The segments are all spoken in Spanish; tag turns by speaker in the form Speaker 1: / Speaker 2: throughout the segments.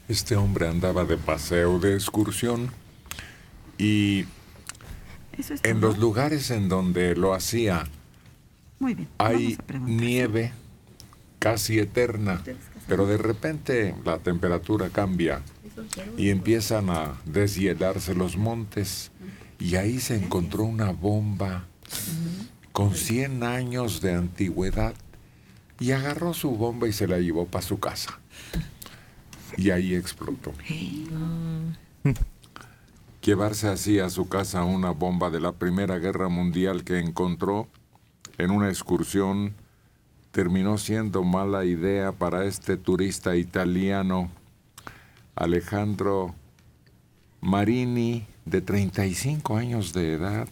Speaker 1: Este hombre andaba de paseo, de excursión, y
Speaker 2: Eso es
Speaker 1: en
Speaker 2: todo.
Speaker 1: los lugares en donde lo hacía
Speaker 2: Muy bien,
Speaker 1: hay
Speaker 2: vamos a preguntar.
Speaker 1: nieve casi eterna, pero de repente la temperatura cambia y empiezan a deshielarse los montes, y ahí se encontró una bomba con 100 años de antigüedad, y agarró su bomba y se la llevó para su casa. Y ahí explotó. Llevarse así a su casa una bomba de la Primera Guerra Mundial que encontró en una excursión terminó siendo mala idea para este turista italiano, Alejandro Marini, de 35 años de edad.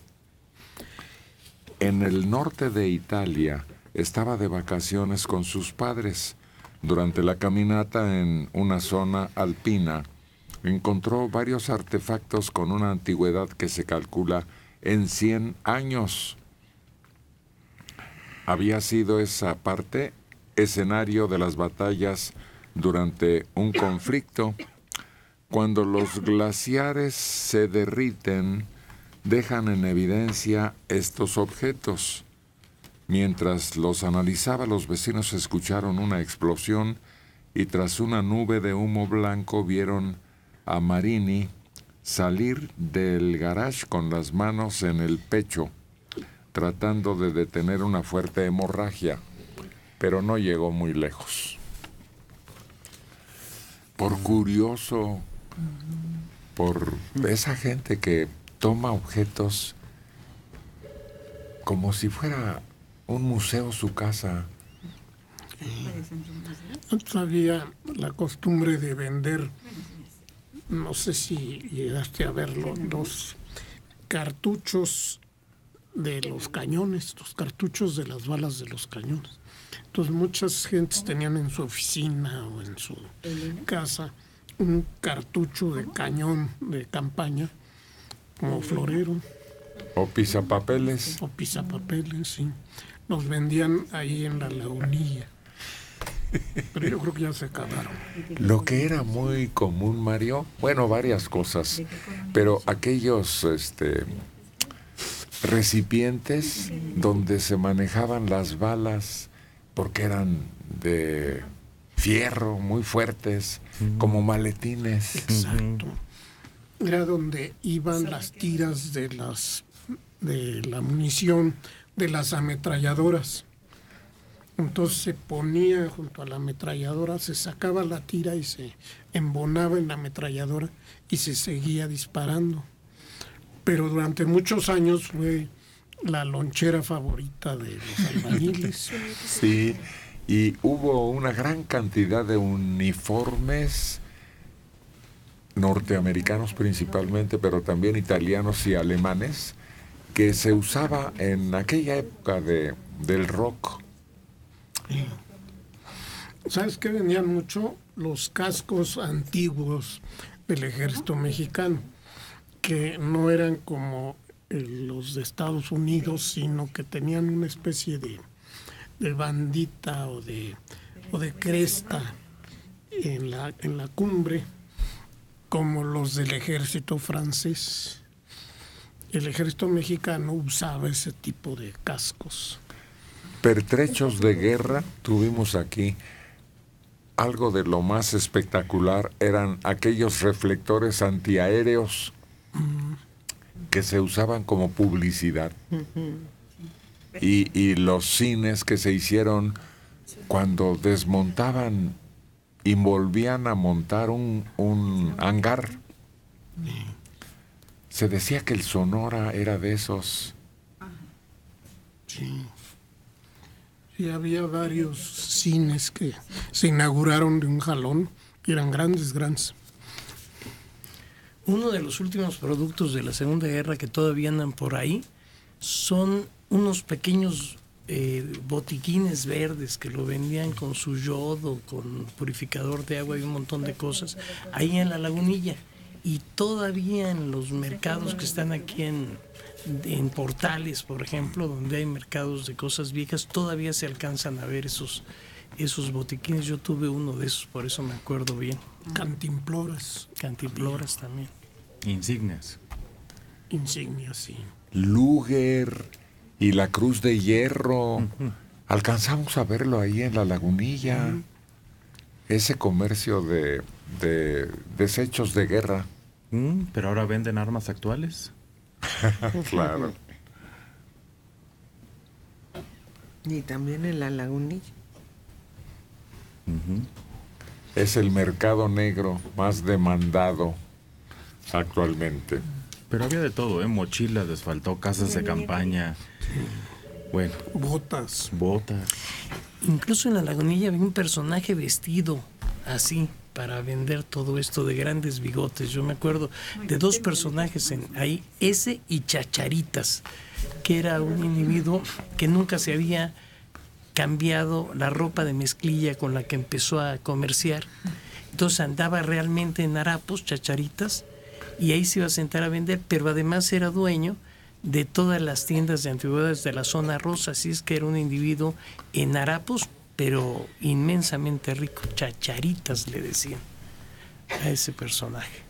Speaker 1: En el norte de Italia estaba de vacaciones con sus padres. Durante la caminata en una zona alpina, encontró varios artefactos con una antigüedad que se calcula en 100 años. Había sido esa parte escenario de las batallas durante un conflicto. Cuando los glaciares se derriten, dejan en evidencia estos objetos. Mientras los analizaba, los vecinos escucharon una explosión y tras una nube de humo blanco vieron a Marini salir del garage con las manos en el pecho, tratando de detener una fuerte hemorragia, pero no llegó muy lejos. Por curioso, por esa gente que toma objetos como si fuera un museo su casa.
Speaker 3: Antes había la costumbre de vender, no sé si llegaste a verlo, los cartuchos de los cañones, los cartuchos de las balas de los cañones. Entonces muchas gentes tenían en su oficina o en su casa un cartucho de cañón de campaña como florero.
Speaker 1: O pisapapeles.
Speaker 3: O pisapapeles, sí. Los vendían ahí en la Lagunilla. Pero yo creo que ya se acabaron.
Speaker 1: Lo que era muy común, Mario, bueno, varias cosas, pero aquellos recipientes donde se manejaban las balas, porque eran de fierro, muy fuertes, como maletines.
Speaker 3: Exacto. Era donde iban las tiras de la munición de las ametralladoras. Entonces se ponía junto a la ametralladora, se sacaba la tira y se embonaba en la ametralladora y se seguía disparando. Pero durante muchos años fue la lonchera favorita de los albañiles.
Speaker 1: Sí, y hubo una gran cantidad de uniformes norteamericanos principalmente, pero también italianos y alemanes, que se usaba en aquella época del rock.
Speaker 3: ¿Sabes qué vendían mucho? Los cascos antiguos del ejército mexicano, que no eran como los de Estados Unidos, sino que tenían una especie de bandita o de cresta en la cumbre, como los del ejército francés. El ejército mexicano usaba ese tipo de cascos.
Speaker 1: Pertrechos de guerra tuvimos aquí. Algo de lo más espectacular eran aquellos reflectores antiaéreos que se usaban como publicidad. Y los cines que se hicieron cuando desmontaban y volvían a montar un hangar. Se decía que el Sonora era de esos.
Speaker 3: Sí. Sí, había varios cines que se inauguraron de un jalón, que eran grandes.
Speaker 4: Uno de los últimos productos de la Segunda Guerra que todavía andan por ahí son unos pequeños botiquines verdes que lo vendían con su yodo, con purificador de agua y un montón de cosas, ahí en la Lagunilla. Y todavía en los mercados que están aquí en Portales, por ejemplo, donde hay mercados de cosas viejas, todavía se alcanzan a ver esos esos botiquines. Yo tuve uno de esos, por eso me acuerdo bien.
Speaker 3: Cantimploras,
Speaker 4: Cantimploras también.
Speaker 5: Insignias.
Speaker 3: insignias, sí.
Speaker 1: Luger y la Cruz de Hierro. Alcanzamos a verlo ahí en la Lagunilla. Ese comercio de desechos de guerra.
Speaker 5: Pero ahora venden armas actuales.
Speaker 1: Claro.
Speaker 6: Y también en la Lagunilla.
Speaker 1: Es el mercado negro más demandado actualmente.
Speaker 5: Pero había de todo, ¿eh? Mochilas, les faltó casas de campaña. Bueno,
Speaker 3: Botas.
Speaker 5: botas.
Speaker 4: Incluso en la Lagunilla había un personaje vestido así para vender todo esto de grandes bigotes. Yo me acuerdo de dos personajes ahí, ese y Chacharitas, que era un individuo que nunca se había cambiado la ropa de mezclilla con la que empezó a comerciar. Entonces andaba realmente en harapos, Chacharitas, y ahí se iba a sentar a vender, pero además era dueño de todas las tiendas de antigüedades de la zona rosa, así es que era un individuo en harapos, pero inmensamente rico. Chacharitas le decían a ese personaje.